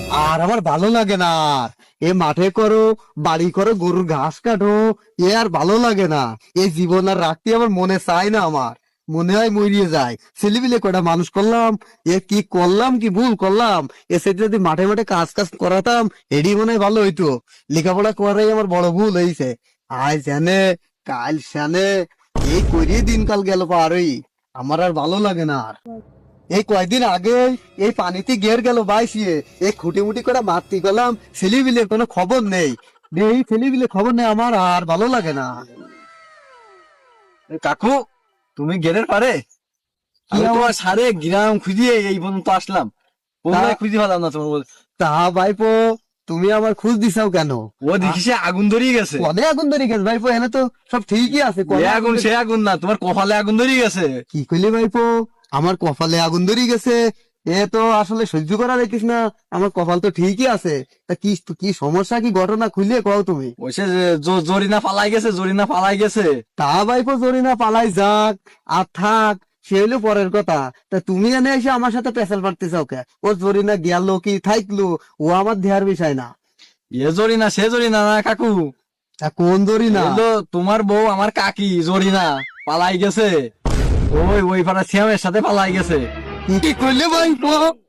আর আমার ভালো লাগে না আর। এ মাঠে করো, বাড়ি করো, গরুর ঘাস কাটো, এ আর ভালো লাগে না। এই জীবন আর রাখতে আমার মনে চায় না, আমার মনে হয় মরিয়ে যায়। ছেলেপিলে কয়টা মানুষ করলাম, এ কি করলাম, কি ভুল করলাম। এ সেটা যদি মাঠে মাঠে কাজ কাজ করাতাম, এডি মনে হয় ভালো হইতো। লেখাপড়া করাই আমার বড় ভুল হয়েছে। আজ জানে, কাল জানে, এই করিয়ে দিনকাল গেল পার হই। আমার আর ভালো লাগে না আর। এই কয়দিন আগে এই পানিতে গের গেল বাইসিয়ে, এই খুঁটি মুটি করে মারতে গেলাম, ছেলেবিলের কোনো খবর নেই। এই ছেলেবিলে খবর নেই, আমার আর ভালো লাগে না। কাকু, তুমি গেরের পারে? কি আমি আমার- তোমার সারে গ্রাম খুঁজিয়ে এই পর্যন্ত আসলাম, কোথায় খুঁজে পেলাম না তোমার তা ভাইপো, তুমি আমার খোঁজ দিছাও কেন? ও দেখি সে আগুন ধরিয়ে গেছে। কনে আগুন ধরে গেছে ভাইপো? এনে তো সব ঠিকই আছে। এ কনে আগুন সে আগুন না, তোমার কপালে আগুন ধরিয়ে গেছে। কি কইলি ভাইপো? আমার কপালে আগুন ধরে গেছে? এ তো আসলে সহ্য করা দেখিস না। আমার কপাল তো ঠিকই আছে। তা কি কি সমস্যা, কি ঘটনা খুলে কও তুমি। ওই সে জরিনা পালাই গেছে, জরিনা পালাই গেছে। তা ভাইপো জরি না পালাই যাক আর থাক, সে হইলো পরের কথা। তা তুমি এনে এসে আমার সাথে পেশাল পারতে চাও কে? ও জরি না গেল কি থাকলো, ও আমার দেহার বিষয় না। এ জরিনা সে জরিনা না কাকু। তা কোন জরি না? এলো তোমার বউ আমার কাকি জরিনা পালাই গেছে। ওই পাড়া শ্যামের সাথে পালাই গেছে। কি করলে ভাইপো?